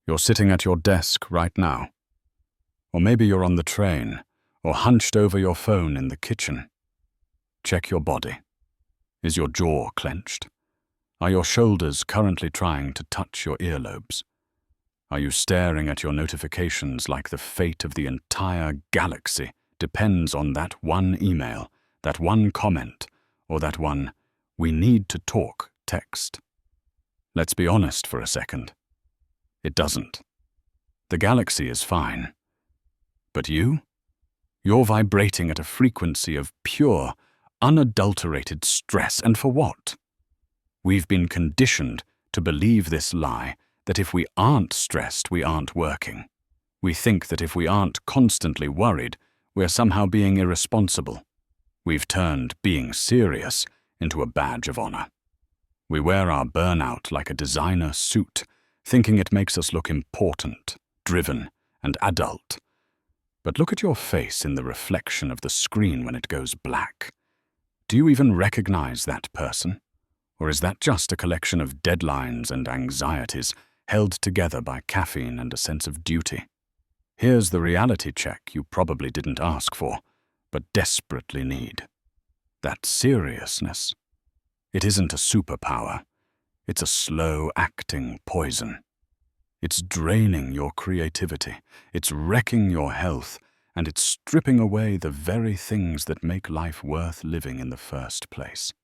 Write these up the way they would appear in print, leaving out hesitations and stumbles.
You're sitting at your desk right now. Or maybe you're on the train, or hunched over your phone in the kitchen. Check your body. Is your jaw clenched? Are your shoulders currently trying to touch your earlobes? Are you staring at your notifications like the fate of the entire galaxy depends on that one email, that one comment, or that one "we need to talk" text? Let's be honest for a second. It doesn't. The galaxy is fine. But you? You're vibrating at a frequency of pure, unadulterated stress, and for what? We've been conditioned to believe this lie that if we aren't stressed, we aren't working. We think that if we aren't constantly worried, we're somehow being irresponsible. We've turned being serious into a badge of honor. We wear our burnout like a designer suit, thinking it makes us look important, driven, and adult. But look at your face in the reflection of the screen when it goes black. Do you even recognize that person? Or is that just a collection of deadlines and anxieties held together by caffeine and a sense of duty? Here's the reality check you probably didn't ask for, but desperately need. That seriousness. It isn't a superpower. It's a slow-acting poison. It's draining your creativity, it's wrecking your health, and it's stripping away the very things that make life worth living in the first place.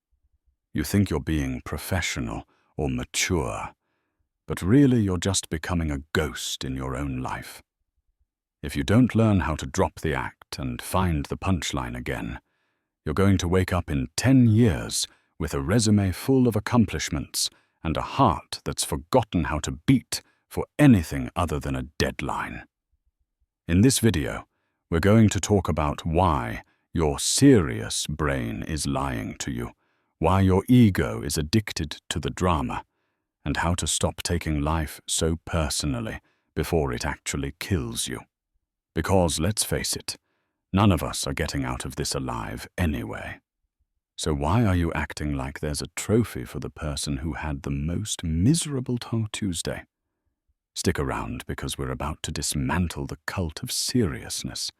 You think you're being professional or mature, but really you're just becoming a ghost in your own life. If you don't learn how to drop the act and find the punchline again, you're going to wake up in 10 years with a resume full of accomplishments and a heart that's forgotten how to beat for anything other than a deadline. In this video, we're going to talk about why your serious brain is lying to you, why your ego is addicted to the drama, and how to stop taking life so personally before it actually kills you. Because, let's face it, none of us are getting out of this alive anyway. So why are you acting like there's a trophy for the person who had the most miserable Tuesday? Stick around because we're about to dismantle the cult of seriousness,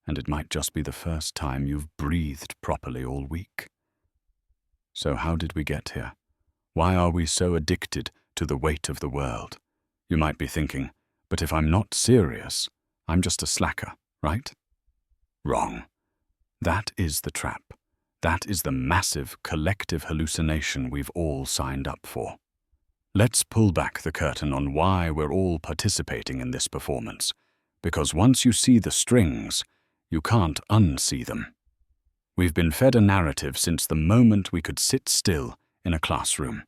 and it might just be the first time you've breathed properly all week. So how did we get here? Why are we so addicted to the weight of the world? You might be thinking, but if I'm not serious, I'm just a slacker, right? Wrong. That is the trap. That is the massive collective hallucination we've all signed up for. Let's pull back the curtain on why we're all participating in this performance, because once you see the strings, you can't unsee them. We've been fed a narrative since the moment we could sit still in a classroom.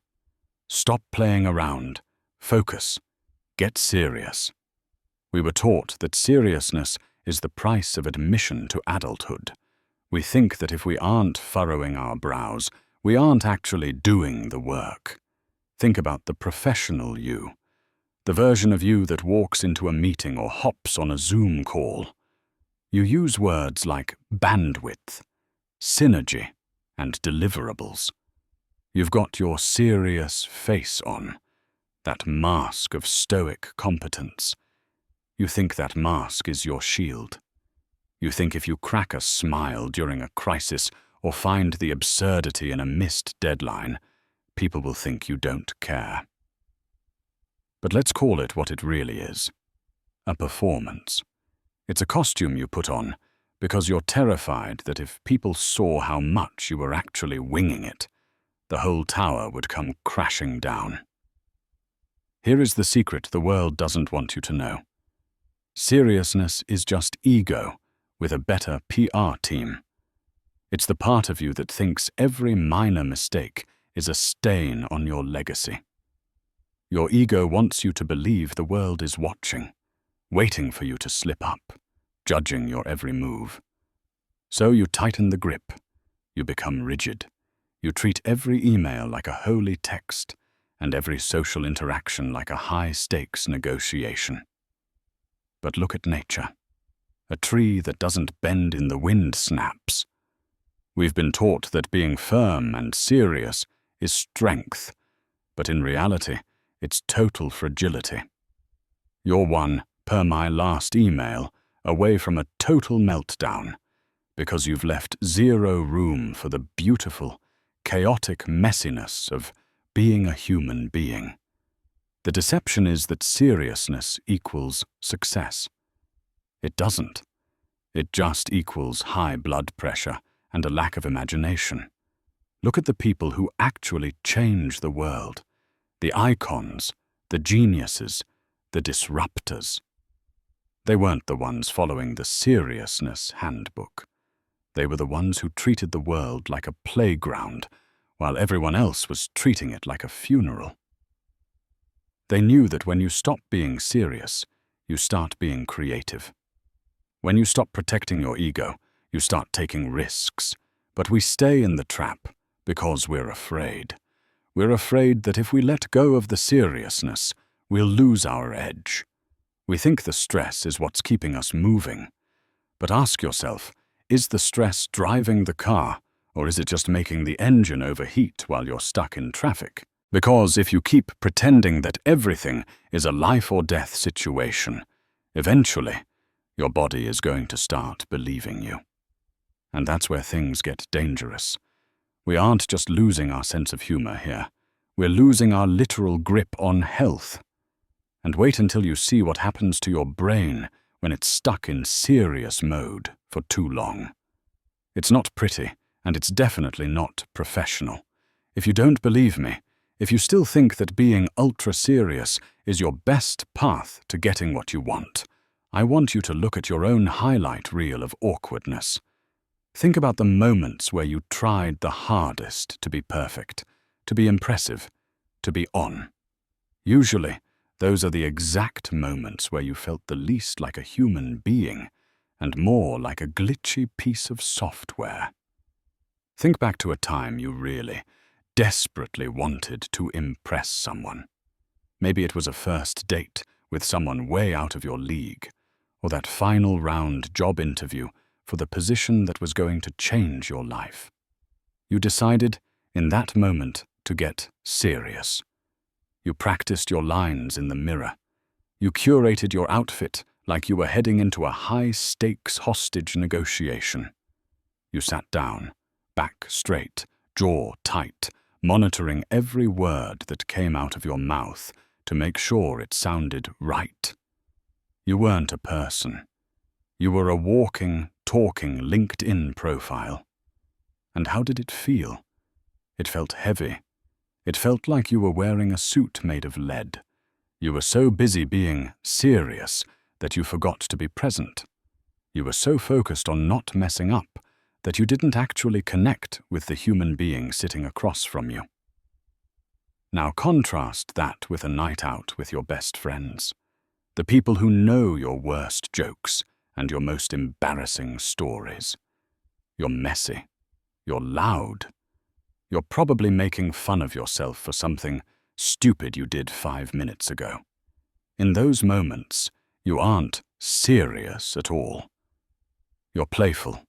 Stop playing around, focus, get serious. We were taught that seriousness is the price of admission to adulthood. We think that if we aren't furrowing our brows, we aren't actually doing the work. Think about the professional you, the version of you that walks into a meeting or hops on a Zoom call. You use words like bandwidth, synergy, and deliverables. You've got your serious face on, that mask of stoic competence. You think that mask is your shield. You think if you crack a smile during a crisis or find the absurdity in a missed deadline, people will think you don't care. But let's call it what it really is. A performance. It's a costume you put on because you're terrified that if people saw how much you were actually winging it, the whole tower would come crashing down. Here is the secret the world doesn't want you to know. Seriousness is just ego with a better PR team. It's the part of you that thinks every minor mistake is a stain on your legacy. Your ego wants you to believe the world is watching, waiting for you to slip up, judging your every move. So you tighten the grip, you become rigid, you treat every email like a holy text, and every social interaction like a high-stakes negotiation. But look at nature. A tree that doesn't bend in the wind snaps. We've been taught that being firm and serious is strength, but in reality, it's total fragility. You're one, per my last email, away from a total meltdown, because you've left zero room for the beautiful, chaotic messiness of being a human being. The deception is that seriousness equals success. It doesn't. It just equals high blood pressure and a lack of imagination. Look at the people who actually change the world. The icons, the geniuses, the disruptors. They weren't the ones following the Seriousness handbook. They were the ones who treated the world like a playground, while everyone else was treating it like a funeral. They knew that when you stop being serious, you start being creative. When you stop protecting your ego, you start taking risks. But we stay in the trap because we're afraid. We're afraid that if we let go of the seriousness, we'll lose our edge. We think the stress is what's keeping us moving. But ask yourself, is the stress driving the car, or is it just making the engine overheat while you're stuck in traffic? Because if you keep pretending that everything is a life or death situation, eventually, your body is going to start believing you. And that's where things get dangerous. We aren't just losing our sense of humor here. We're losing our literal grip on health. And wait until you see what happens to your brain when it's stuck in serious mode for too long. It's not pretty, and it's definitely not professional. If you don't believe me, if you still think that being ultra-serious is your best path to getting what you want, I want you to look at your own highlight reel of awkwardness. Think about the moments where you tried the hardest to be perfect, to be impressive, to be on. Usually, those are the exact moments where you felt the least like a human being and more like a glitchy piece of software. Think back to a time you really, desperately wanted to impress someone. Maybe it was a first date with someone way out of your league, or that final round job interview for the position that was going to change your life. You decided, in that moment, to get serious. You practiced your lines in the mirror. You curated your outfit like you were heading into a high-stakes hostage negotiation. You sat down, back straight, jaw tight, monitoring every word that came out of your mouth to make sure it sounded right. You weren't a person. You were a walking, talking LinkedIn profile. And how did it feel? It felt heavy. It felt like you were wearing a suit made of lead. You were so busy being serious that you forgot to be present. You were so focused on not messing up that you didn't actually connect with the human being sitting across from you. Now contrast that with a night out with your best friends, the people who know your worst jokes and your most embarrassing stories. You're messy. You're loud. You're probably making fun of yourself for something stupid you did 5 minutes ago. In those moments, you aren't serious at all. You're playful.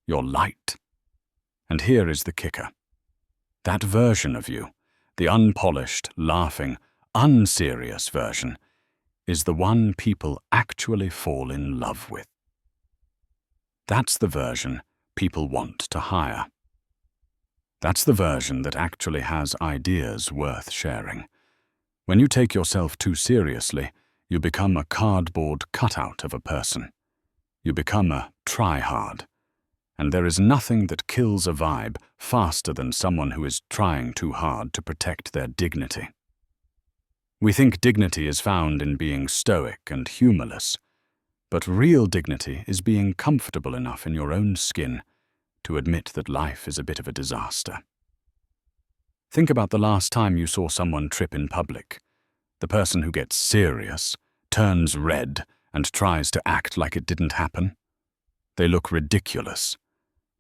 You're light. And here is the kicker. That version of you, the unpolished, laughing, unserious version, is the one people actually fall in love with. That's the version people want to hire. That's the version that actually has ideas worth sharing. When you take yourself too seriously, you become a cardboard cutout of a person. You become a try-hard. And there is nothing that kills a vibe faster than someone who is trying too hard to protect their dignity. We think dignity is found in being stoic and humorless, but real dignity is being comfortable enough in your own skin to admit that life is a bit of a disaster. Think about the last time you saw someone trip in public. The person who gets serious, turns red, and tries to act like it didn't happen. They look ridiculous.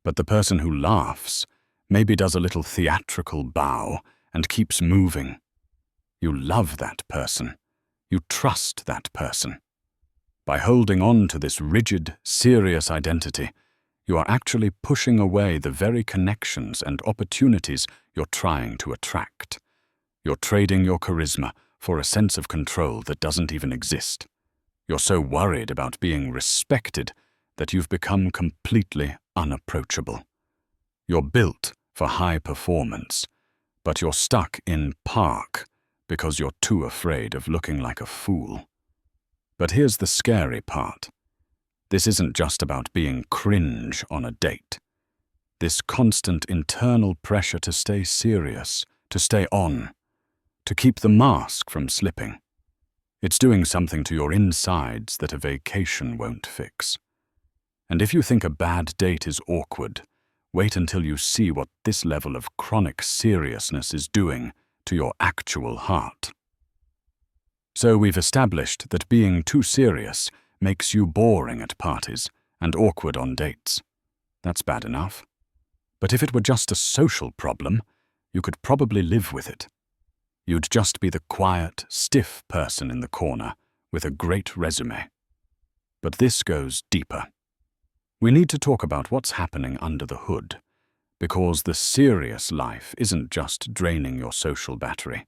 But the person who laughs maybe does a little theatrical bow and keeps moving. You love that person. You trust that person. By holding on to this rigid, serious identity, you are actually pushing away the very connections and opportunities you're trying to attract. You're trading your charisma for a sense of control that doesn't even exist. You're so worried about being respected that you've become completely unapproachable. You're built for high performance, but you're stuck in park because you're too afraid of looking like a fool. But here's the scary part. This isn't just about being cringe on a date. This constant internal pressure to stay serious, to stay on, to keep the mask from slipping. It's doing something to your insides that a vacation won't fix. And if you think a bad date is awkward, wait until you see what this level of chronic seriousness is doing to your actual heart. So we've established that being too serious makes you boring at parties and awkward on dates. That's bad enough. But if it were just a social problem, you could probably live with it. You'd just be the quiet, stiff person in the corner with a great resume. But this goes deeper. We need to talk about what's happening under the hood, because the serious life isn't just draining your social battery.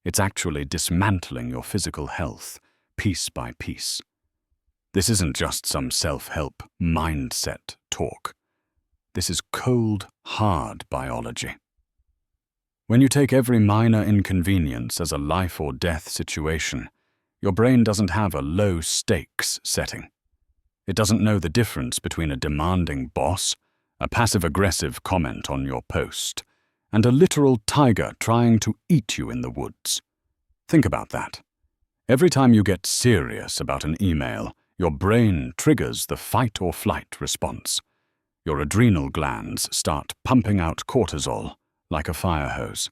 It's actually dismantling your physical health, piece by piece. This isn't just some self-help mindset talk. This is cold, hard biology. When you take every minor inconvenience as a life or death situation, your brain doesn't have a low-stakes setting. It doesn't know the difference between a demanding boss, a passive-aggressive comment on your post, and a literal tiger trying to eat you in the woods. Think about that. Every time you get serious about an email, your brain triggers the fight-or-flight response. Your adrenal glands start pumping out cortisol like a fire hose.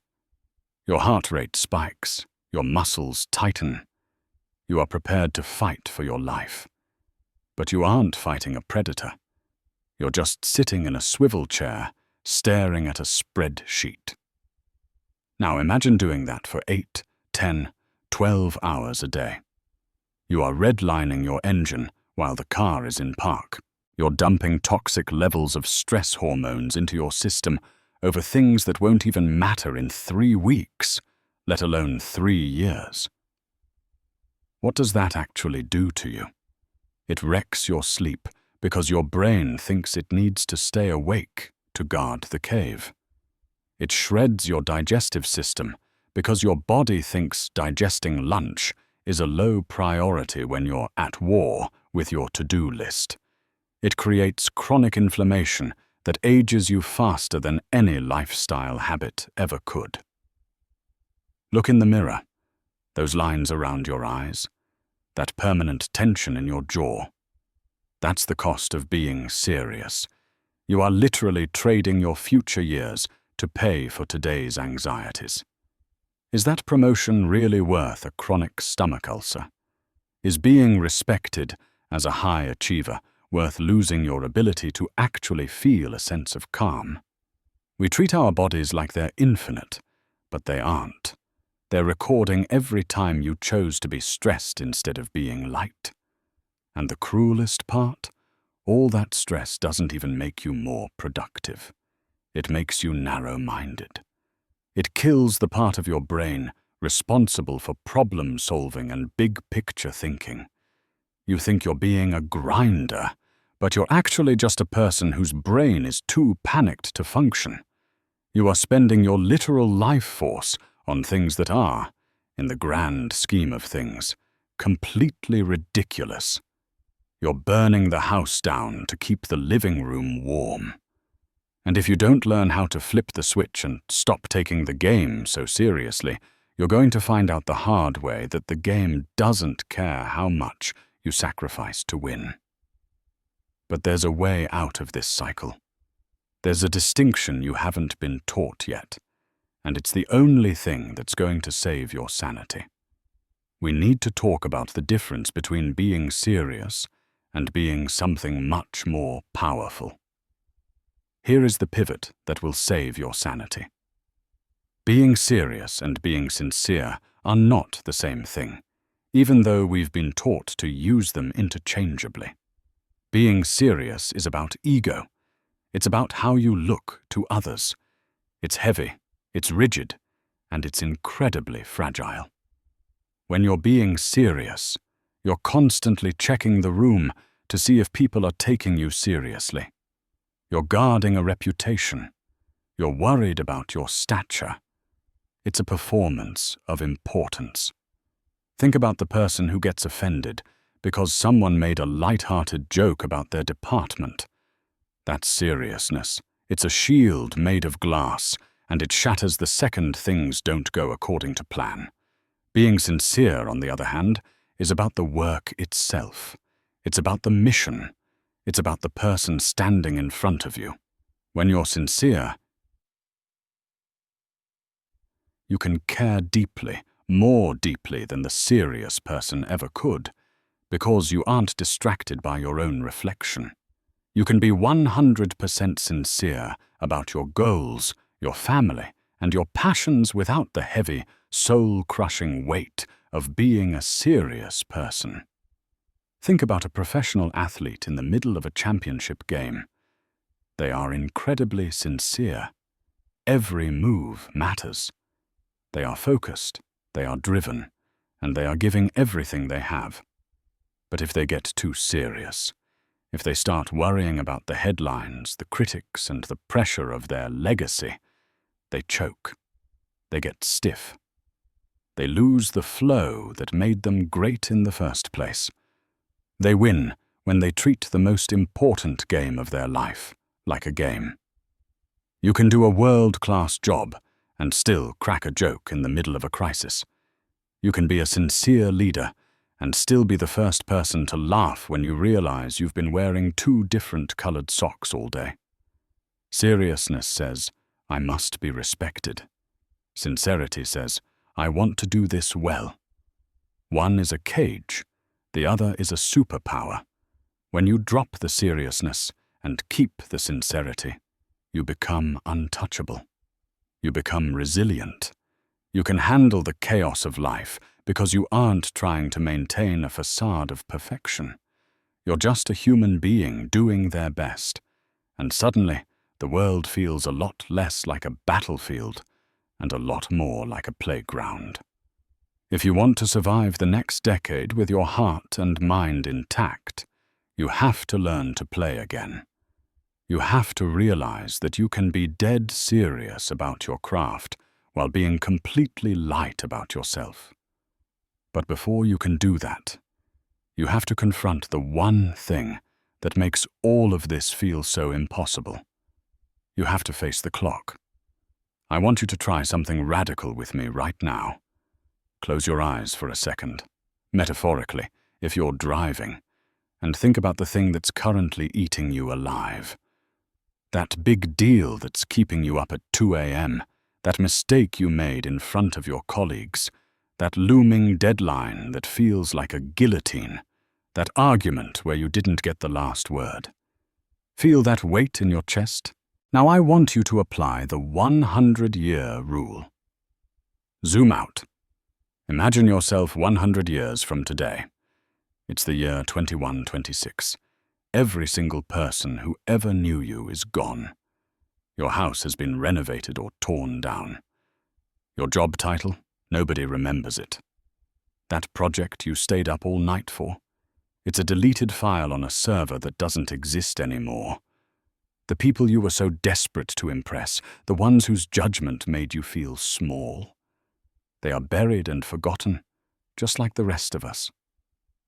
Your heart rate spikes, your muscles tighten. You are prepared to fight for your life. But you aren't fighting a predator. You're just sitting in a swivel chair, staring at a spreadsheet. Now imagine doing that for 8, 10, 12 hours a day. You are redlining your engine while the car is in park. You're dumping toxic levels of stress hormones into your system over things that won't even matter in 3 weeks, let alone 3 years. What does that actually do to you? It wrecks your sleep because your brain thinks it needs to stay awake to guard the cave. It shreds your digestive system because your body thinks digesting lunch is a low priority when you're at war with your to-do list. It creates chronic inflammation that ages you faster than any lifestyle habit ever could. Look in the mirror. Those lines around your eyes. That permanent tension in your jaw. That's the cost of being serious. You are literally trading your future years to pay for today's anxieties. Is that promotion really worth a chronic stomach ulcer? Is being respected as a high achiever worth losing your ability to actually feel a sense of calm? We treat our bodies like they're infinite, but they aren't. They're recording every time you chose to be stressed instead of being light. And the cruelest part? All that stress doesn't even make you more productive. It makes you narrow-minded. It kills the part of your brain responsible for problem-solving and big-picture thinking. You think you're being a grinder, but you're actually just a person whose brain is too panicked to function. You are spending your literal life force on things that are, in the grand scheme of things, completely ridiculous. You're burning the house down to keep the living room warm. And if you don't learn how to flip the switch and stop taking the game so seriously, you're going to find out the hard way that the game doesn't care how much you sacrifice to win. But there's a way out of this cycle. There's a distinction you haven't been taught yet, and it's the only thing that's going to save your sanity. We need to talk about the difference between being serious and being something much more powerful. Here is the pivot that will save your sanity. Being serious and being sincere are not the same thing, even though we've been taught to use them interchangeably. Being serious is about ego. It's about how you look to others. It's heavy, it's rigid, and it's incredibly fragile. When you're being serious, You're constantly checking the room to see if people are taking you seriously. You're guarding a reputation. You're worried about your stature. It's a performance of importance. Think about the person who gets offended because someone made a light-hearted joke about their department. That's seriousness. It's a shield made of glass, and it shatters the second things don't go according to plan. Being sincere, on the other hand, is about the work itself. It's about the mission. It's about the person standing in front of you. When you're sincere, you can care deeply, more deeply than the serious person ever could, because you aren't distracted by your own reflection. You can be 100% sincere about your goals, your family, and your passions without the heavy, soul-crushing weight of being a serious person. Think about a professional athlete in the middle of a championship game. They are incredibly sincere. Every move matters. They are focused, they are driven, and they are giving everything they have. But if they get too serious, if they start worrying about the headlines, the critics, and the pressure of their legacy, they choke. They get stiff. They lose the flow that made them great in the first place. They win when they treat the most important game of their life like a game. You can do a world-class job and still crack a joke in the middle of a crisis. You can be a sincere leader and still be the first person to laugh when you realize you've been wearing 2 different colored socks all day. Seriousness says, I must be respected. Sincerity says, I want to do this well. One is a cage, the other is a superpower. When you drop the seriousness and keep the sincerity, you become untouchable. You become resilient. You can handle the chaos of life because you aren't trying to maintain a facade of perfection. You're just a human being doing their best. And suddenly, the world feels a lot less like a battlefield and a lot more like a playground. If you want to survive the next decade with your heart and mind intact, you have to learn to play again. You have to realize that you can be dead serious about your craft while being completely light about yourself. But before you can do that, you have to confront the one thing that makes all of this feel so impossible. You have to face the clock. I want you to try something radical with me right now. Close your eyes for a second, metaphorically, if you're driving, and think about the thing that's currently eating you alive. That big deal that's keeping you up at 2 a.m., that mistake you made in front of your colleagues, that looming deadline that feels like a guillotine, that argument where you didn't get the last word. Feel that weight in your chest? Now I want you to apply the 100-year rule. Zoom out. Imagine yourself 100 years from today. It's the year 2126. Every single person who ever knew you is gone. Your house has been renovated or torn down. Your job title? Nobody remembers it. That project you stayed up all night for? It's a deleted file on a server that doesn't exist anymore. The people you were so desperate to impress, the ones whose judgment made you feel small. They are buried and forgotten, just like the rest of us.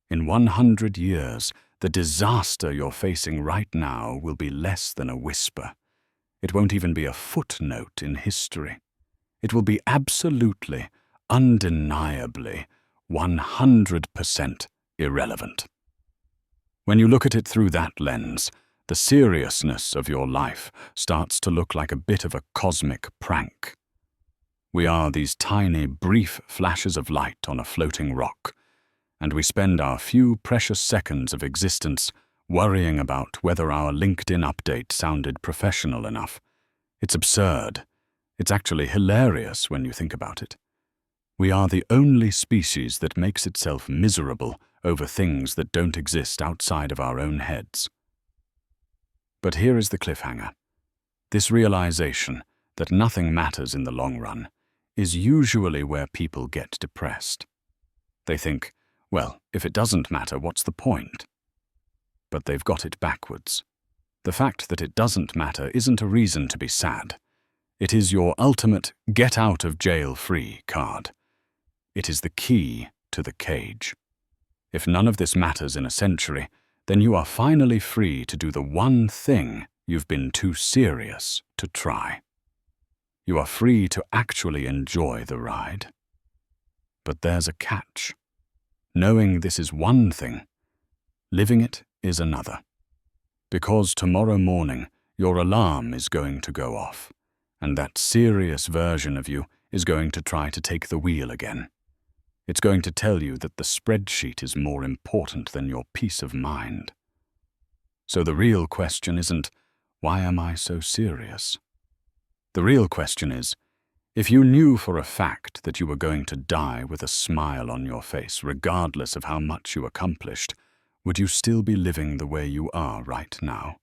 In 100 years, the disaster you're facing right now will be less than a whisper. It won't even be a footnote in history. It will be absolutely, undeniably, 100% irrelevant. When you look at it through that lens, the seriousness of your life starts to look like a bit of a cosmic prank. We are these tiny, brief flashes of light on a floating rock, and we spend our few precious seconds of existence worrying about whether our LinkedIn update sounded professional enough. It's absurd. It's actually hilarious when you think about it. We are the only species that makes itself miserable over things that don't exist outside of our own heads. But here is the cliffhanger. This realization that nothing matters in the long run is usually where people get depressed. They think, Well, if it doesn't matter, what's the point? But they've got it backwards. The fact that it doesn't matter isn't a reason to be sad. It is your ultimate get-out-of-jail-free card. It is the key to the cage. If none of this matters in a century, then you are finally free to do the one thing you've been too serious to try. You are free to actually enjoy the ride. But there's a catch. Knowing this is one thing, living it is another. Because tomorrow morning, your alarm is going to go off, and that serious version of you is going to try to take the wheel again. It's going to tell you that the spreadsheet is more important than your peace of mind. So the real question isn't, why am I so serious? The real question is, if you knew for a fact that you were going to die with a smile on your face, regardless of how much you accomplished, would you still be living the way you are right now?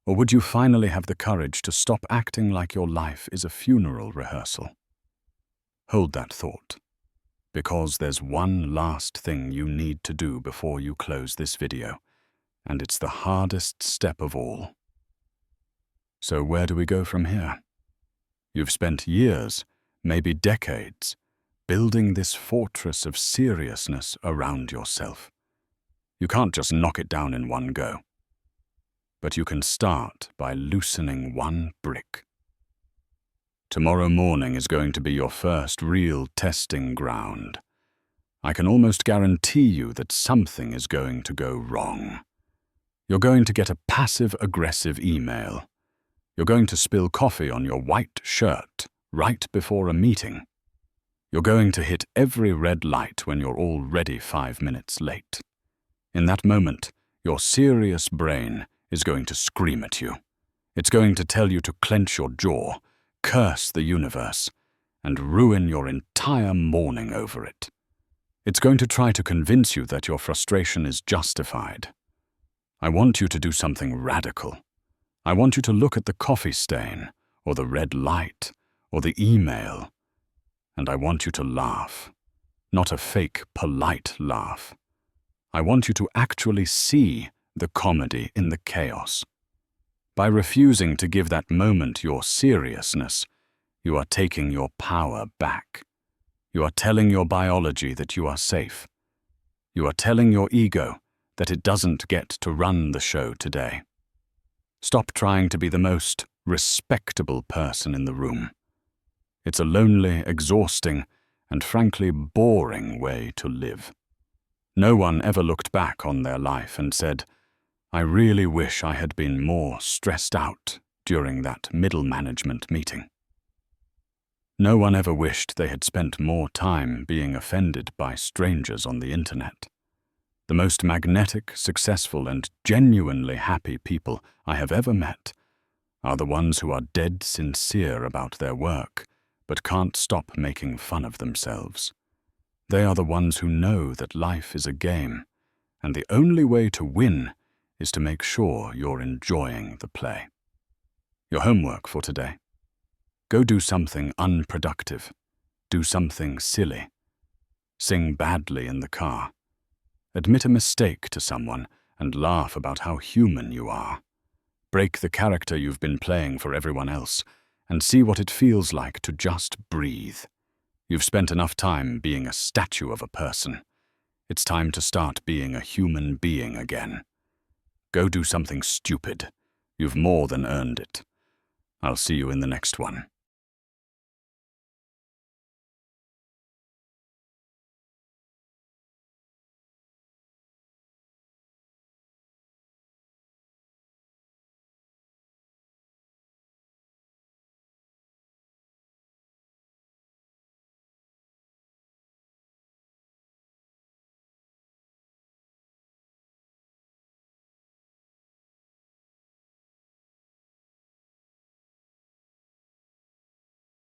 Or would you finally have the courage to stop acting like your life is a funeral rehearsal? Hold that thought, because there's one last thing you need to do before you close this video, and it's the hardest step of all. So where do we go from here? You've spent years, maybe decades, building this fortress of seriousness around yourself. You can't just knock it down in one go. But you can start by loosening one brick. Tomorrow morning is going to be your first real testing ground. I can almost guarantee you that something is going to go wrong. You're going to get a passive-aggressive email. You're going to spill coffee on your white shirt right before a meeting. You're going to hit every red light when you're already 5 minutes late. In that moment, your serious brain is going to scream at you. It's going to tell you to clench your jaw, curse the universe, and ruin your entire morning over it. It's going to try to convince you that your frustration is justified. I want you to do something radical. I want you to look at the coffee stain, or the red light, or the email, and I want you to laugh. Not a fake, polite laugh. I want you to actually see the comedy in the chaos. By refusing to give that moment your seriousness, you are taking your power back. You are telling your biology that you are safe. You are telling your ego that it doesn't get to run the show today. Stop trying to be the most respectable person in the room. It's a lonely, exhausting, and frankly boring way to live. No one ever looked back on their life and said, I really wish I had been more stressed out during that middle management meeting. No one ever wished they had spent more time being offended by strangers on the internet. The most magnetic, successful, and genuinely happy people I have ever met are the ones who are dead sincere about their work, but can't stop making fun of themselves. They are the ones who know that life is a game, and the only way to win is to make sure you're enjoying the play. Your homework for today. Go do something unproductive. Do something silly. Sing badly in the car. Admit a mistake to someone and laugh about how human you are. Break the character you've been playing for everyone else and see what it feels like to just breathe. You've spent enough time being a statue of a person. It's time to start being a human being again. Go do something stupid. You've more than earned it. I'll see you in the next one.